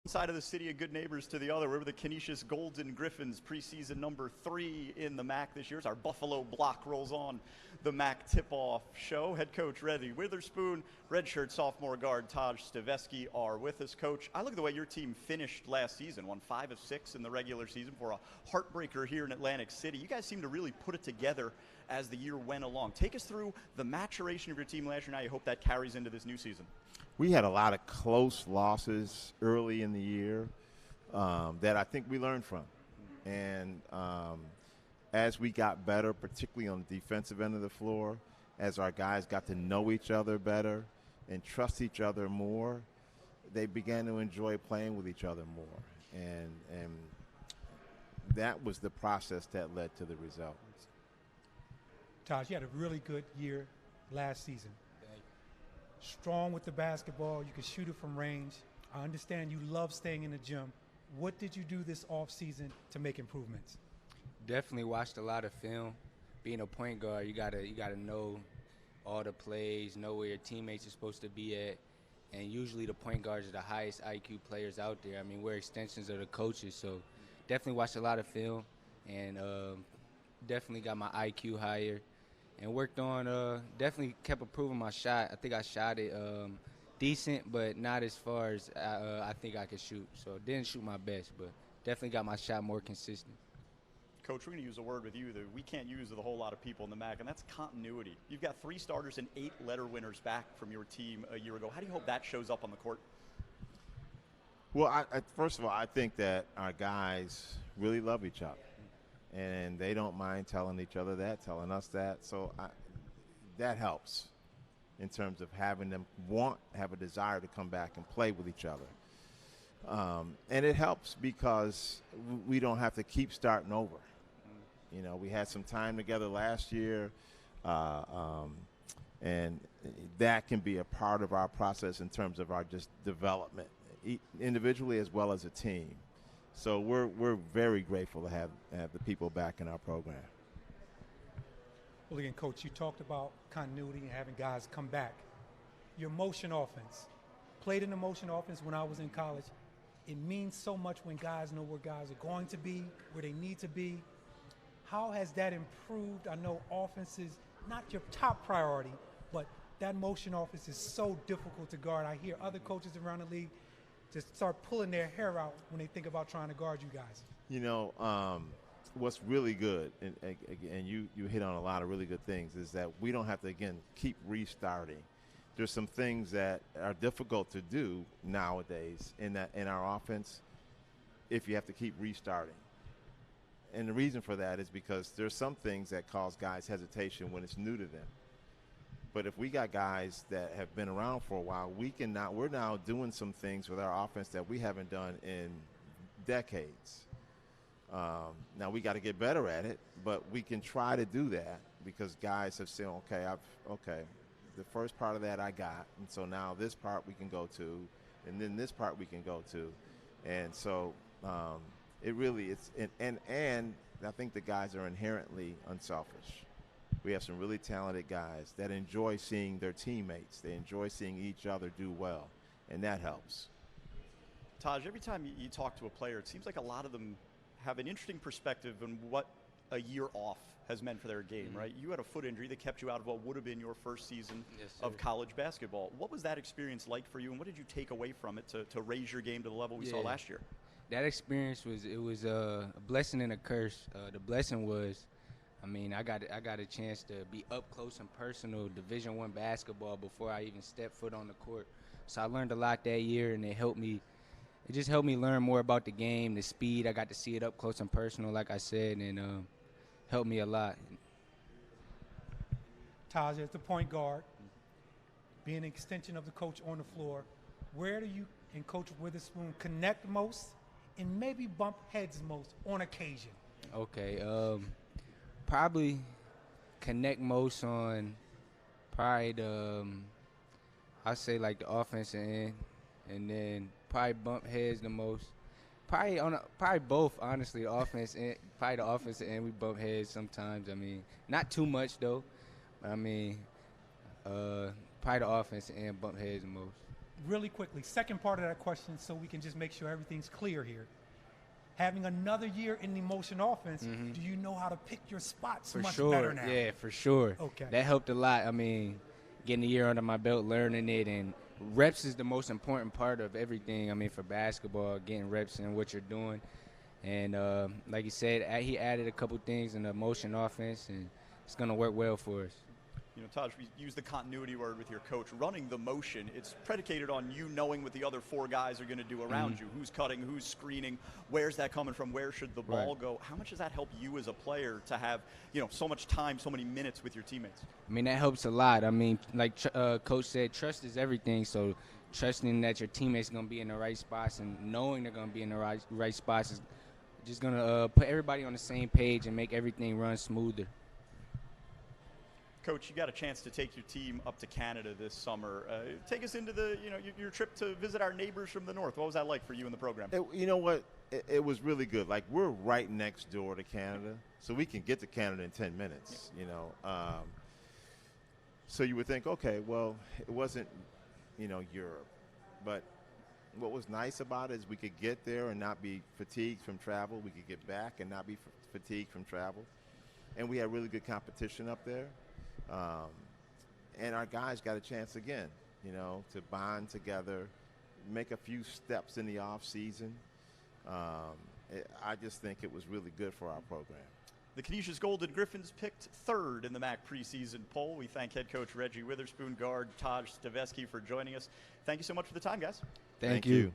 Side of the city of good neighbors to the other. We're the Canisius Golden Griffins, preseason number 3 in the MAAC this year. As our Buffalo block rolls on the MAAC tip-off show. Head coach Reddy Witherspoon, redshirt sophomore guard Taj Staveski are with us. Coach, I look at the way your team finished last season, won 5 of 6 in the regular season for a heartbreaker here in Atlantic City. You guys seem to really put it together as the year went along. Take us through the maturation of your team last year. Now you hope that carries into this new season. We had a lot of close losses early in the year that I think we learned from. And as we got better, particularly on the defensive end of the floor, as our guys got to know each other better and trust each other more, they began to enjoy playing with each other more. And that was the process that led to the result. Taj, you had a really good year last season. Strong with the basketball, you could shoot it from range. I understand you love staying in the gym. What did you do this offseason to make improvements? Definitely watched a lot of film. Being a point guard, you gotta know all the plays, know where your teammates are supposed to be at, and usually the point guards are the highest IQ players out there. I mean, we're extensions of the coaches, so definitely watched a lot of film, and definitely got my IQ higher. And worked on, definitely kept improving my shot. I think I shot it decent, but not as far as I think I could shoot. So didn't shoot my best, but definitely got my shot more consistent. Coach, we're going to use a word with you that we can't use with a whole lot of people in the MAAC, and that's continuity. You've got 3 starters and 8 letter winners back from your team a year ago. How do you hope that shows up on the court? Well, first of all, I think that our guys really love each other. And they don't mind telling each other that, telling us that. So that helps in terms of having them have a desire to come back and play with each other. And it helps because we don't have to keep starting over. You know, we had some time together last year, and that can be a part of our process in terms of our just development, individually as well as a team. So we're very grateful to have the people back in our program. Well, again, Coach, you talked about continuity and having guys come back. Your motion offense, played in the motion offense when I was in college. It means so much when guys know where guys are going to be, where they need to be. How has that improved? I know offense is not your top priority, but that motion offense is so difficult to guard. I hear other coaches around the league just start pulling their hair out when they think about trying to guard you guys. You know, what's really good, and you hit on a lot of really good things, is that we don't have to, again, keep restarting. There's some things that are difficult to do nowadays in our offense if you have to keep restarting. And the reason for that is because there's some things that cause guys hesitation when it's new to them. But if we got guys that have been around for a while, we're now doing some things with our offense that we haven't done in decades. Now we got to get better at it, but we can try to do that because guys have said, okay, the first part of that I got, and so now this part we can go to, and then this part we can go to, and so it really and I think the guys are inherently unselfish. We have some really talented guys that enjoy seeing their teammates. They enjoy seeing each other do well, and that helps. Taj, every time you talk to a player, it seems like a lot of them have an interesting perspective on what a year off has meant for their game, right? You had a foot injury that kept you out of what would have been your first season of college basketball. What was that experience like for you, and what did you take away from it to raise your game to the level we saw last year? That experience was a blessing and a curse. The blessing was, I mean, I got a chance to be up close and personal Division I basketball before I even stepped foot on the court. So I learned a lot that year, and it just helped me learn more about the game, the speed. I got to see it up close and personal, like I said, and helped me a lot. Taj, as the point guard, being an extension of the coach on the floor, where do you and Coach Witherspoon connect most and maybe bump heads most on occasion? Okay, probably connect most on probably I'd say like the offensive end, and then probably bump heads the most. Probably both, honestly. The offense and probably the offensive end, we bump heads sometimes. I mean, not too much though. I mean, probably the offensive end bump heads the most. really quickly, second part of that question, so we can just make sure everything's clear here. Having another year in the motion offense, do you know how to pick your spots For much sure. better now? Yeah, for sure. Okay. That helped a lot. I mean, getting a year under my belt, learning it, and reps is the most important part of everything. I mean, for basketball, getting reps in what you're doing. And like you said, he added a couple things in the motion offense, and it's going to work well for us. You know, Taj, we use the continuity word with your coach. Running the motion, it's predicated on you knowing what the other four guys are going to do around you. Who's cutting, who's screening, where's that coming from, where should the ball go? How much does that help you as a player to have, you know, so much time, so many minutes with your teammates? I mean, that helps a lot. I mean, like Coach said, trust is everything. So trusting that your teammates are going to be in the right spots and knowing they're going to be in the right spots is just going to put everybody on the same page and make everything run smoother. Coach, you got a chance to take your team up to Canada this summer. Take us into your trip to visit our neighbors from the north. What was that like for you in the program? You know what? It was really good. Like, we're right next door to Canada, so we can get to Canada in 10 minutes, you know. So you would think, okay, well, it wasn't, you know, Europe. But what was nice about it is we could get there and not be fatigued from travel. We could get back and not be fatigued from travel. And we had really good competition up there. And our guys got a chance again, you know, to bond together, make a few steps in the off season. I just think it was really good for our program. The Canisius Golden Griffins picked third in the MAAC preseason poll. We thank head coach Reggie Witherspoon, guard Taj Staveski for joining us. Thank you so much for the time, guys. Thank you.